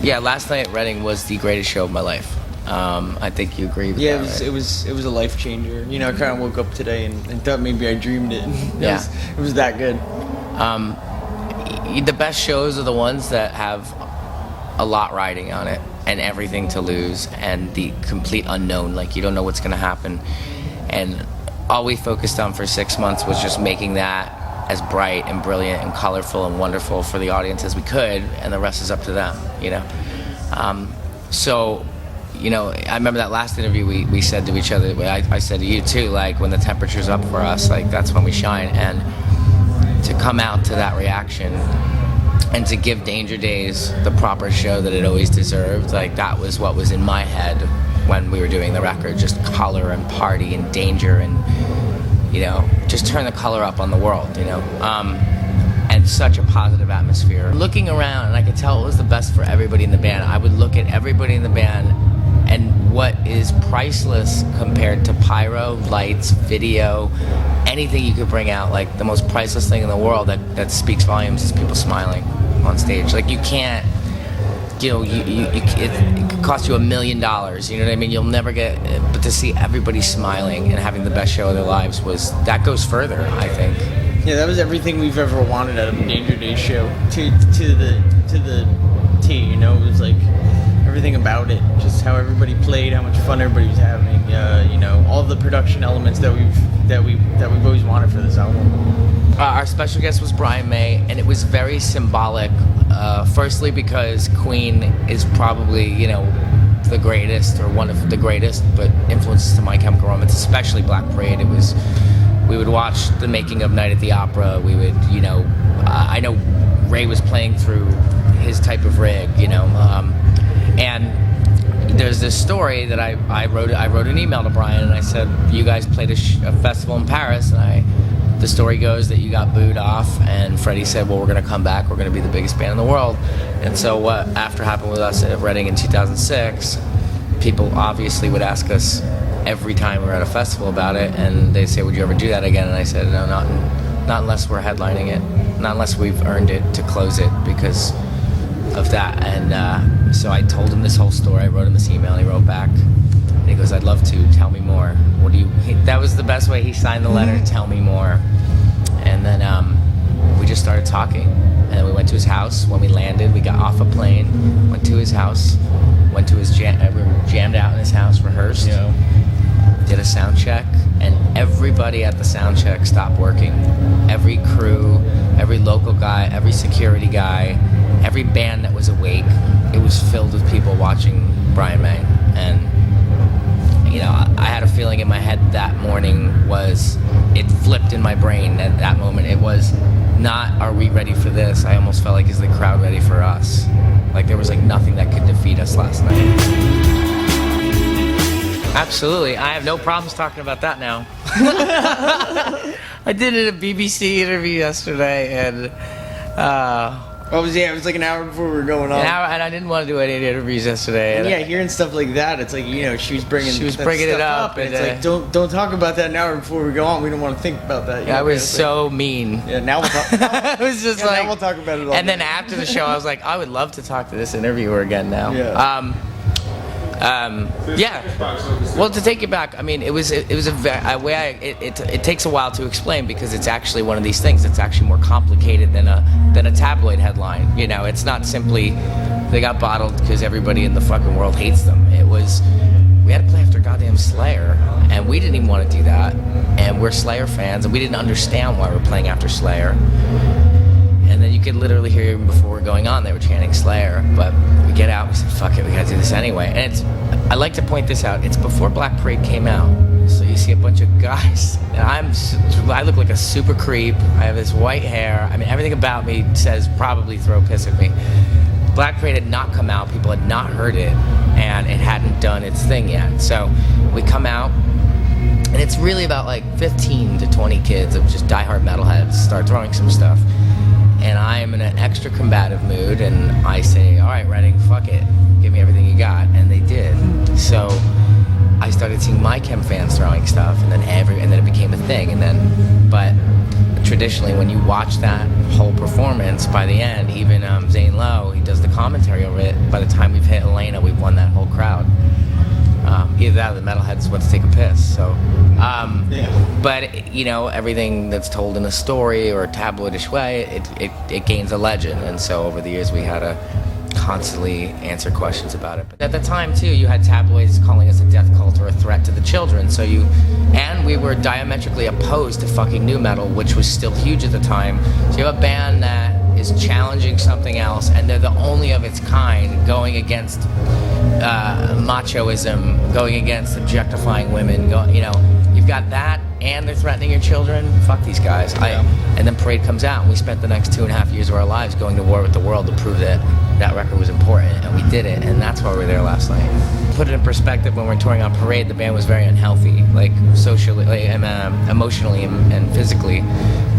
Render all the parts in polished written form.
Yeah, last night at Reading was the greatest show of my life. I think you agree with that. Yeah, right? it was a life changer. You know, I kind of woke up today and thought maybe I dreamed it. It was that good. The best shows are the ones that have a lot riding on it and everything to lose and the complete unknown. Like, you don't know what's going to happen. And all we focused on for 6 months was just making that as bright and brilliant and colorful and wonderful for the audience as we could, and the rest is up to them, you know. So, you know, I remember that last interview we said to each other, I said to you too, like, when the temperature's up for us, like, that's when we shine. And to come out to that reaction and to give Danger Days the proper show that it always deserved, like, that was what was in my head when we were doing the record. Just color and party and danger and, you know, just turn the color up on the world, you know. And such a positive atmosphere. Looking around, and I could tell it was the best for everybody in the band. I would look at everybody in the band, and what is priceless compared to pyro, lights, video, anything you could bring out, like the most priceless thing in the world that speaks volumes is people smiling on stage. Like, you can't, you know, it could cost you $1 million, you know what I mean? You'll never get, but to see everybody smiling and having the best show of their lives that goes further, I think. Yeah, that was everything we've ever wanted out of a Danger Days show to the T, you know. It was like everything about it, just how everybody played, how much fun everybody was having, you know, all the production elements that we've always wanted for this album. Our special guest was Brian May, and it was very symbolic. Firstly, because Queen is probably, you know, the greatest or one of the greatest, but influences to My Chemical Romance, especially Black Parade. It was. We would watch the making of Night at the Opera. We would, you know, I know Ray was playing through his type of rig, you know, and there's this story that I wrote an email to Brian, and I said, you guys played a festival in Paris, and the story goes that you got booed off, and Freddie said, well, we're going to come back, we're going to be the biggest band in the world. And so what after happened with us at Reading in 2006, people obviously would ask us every time we were at a festival about it, and they'd say, would you ever do that again? And I said, no, not unless we're headlining it, not unless we've earned it to close it because of that. And so I told him this whole story. I wrote him this email, and he wrote back, and he goes, I'd love to, tell me more. That was the best way he signed the letter, tell me more. And then we just started talking, and then we went to his house. When we landed, we got off a plane, went to his house, went to his we were jammed out in his house, rehearsed. Yeah. Did a sound check, and everybody at the sound check stopped working. Every crew, every local guy, every security guy, every band that was awake, it was filled with people watching Brian May. And, you know, I had a feeling in my head that morning it flipped in my brain at that moment. It was not, are we ready for this? I almost felt like, is the crowd ready for us? Like, there was like nothing that could defeat us last night. Absolutely. I have no problems talking about that now. I did a BBC interview yesterday, and it was like an hour before we were going on. An hour, and I didn't want to do any interviews yesterday. And yeah, hearing stuff like that, it's like, you know, she was bringing it up, and it's like, don't talk about that an hour before we go on. We don't want to think about that. I was so mean. Yeah, now we'll talk. It was just like, now we'll talk about it all. And then after the show, I was like, I would love to talk to this interviewer again now. Yeah. Yeah. Well, to take it back, I mean, it takes a while to explain because it's actually one of these things that's actually more complicated than a tabloid headline. You know, it's not simply they got bottled because everybody in the fucking world hates them. It was we had to play after goddamn Slayer, and we didn't even want to do that. And we're Slayer fans, and we didn't understand why we're playing after Slayer. And then you could literally hear even before we're going on, they were chanting Slayer. But we get out, we said, fuck it, we gotta do this anyway. And I like to point this out, it's before Black Parade came out. So you see a bunch of guys, and I look like a super creep. I have this white hair. I mean, everything about me says probably throw piss at me. Black Parade had not come out, people had not heard it, and it hadn't done its thing yet. So we come out, and it's really about like 15 to 20 kids of just diehard metalheads start throwing some stuff. And I am in an extra combative mood, and I say, all right, Reading, fuck it. Give me everything you got. And they did. So I started seeing My Chem fans throwing stuff, and then it became a thing. But traditionally, when you watch that whole performance, by the end, even Zane Lowe, he does the commentary over it. By the time we've hit Elena, we've won that whole crowd. Either that or the metalheads went to take a piss. So, but you know, everything that's told in a story or a tabloidish way, it gains a legend. And so over the years, we had to constantly answer questions about it. But at the time too, you had tabloids calling us a death cult or a threat to the children. So we were diametrically opposed to fucking nu metal, which was still huge at the time. So you have a band that is challenging something else, and they're the only of its kind, going against machoism, going against objectifying women. You've got that, and they're threatening your children. Fuck these guys. And then Parade comes out, and we spent the next 2.5 years of our lives going to war with the world to prove that that record was important, and we did it, and that's why we were there last night. Put it in perspective, when we were touring on Parade, the band was very unhealthy, like socially, and emotionally and physically.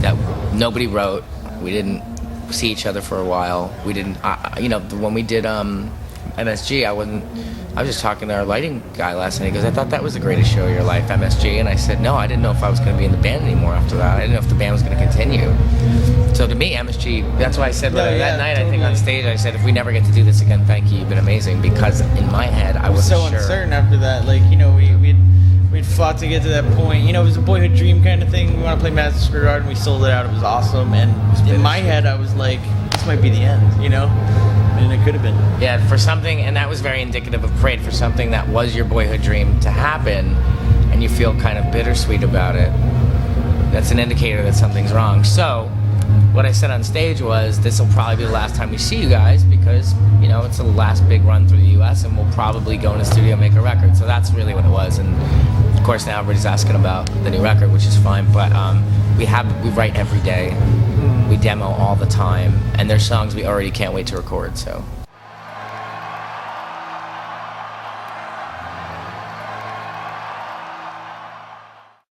That nobody wrote. We didn't see each other for a while. We didn't, when we did MSG, I was just talking to our lighting guy last night. He goes, I thought that was the greatest show of your life, MSG. And I said, no, I didn't know if I was going to be in the band anymore after that. I didn't know if the band was going to continue. So to me, MSG, that's why I said that night, totally. I think on stage, I said, if we never get to do this again, thank you, you've been amazing. Because in my head, I wasn't so sure. Uncertain after that. We'd fought to get to that point. It was a boyhood dream kind of thing. We want to play Madison Square Garden. We sold it out. It was awesome. And in my head, I was like, this might be the end, And it could have been. Yeah, for something, and that was very indicative of Parade, for something that was your boyhood dream to happen, and you feel kind of bittersweet about it. That's an indicator that something's wrong. So, what I said on stage was, this will probably be the last time we see you guys, because, it's the last big run through the U.S., and we'll probably go in the studio and make a record. So that's really what it was. And of course, now everybody's asking about the new record, which is fine, but we write every day. We demo all the time, and there's songs we already can't wait to record, so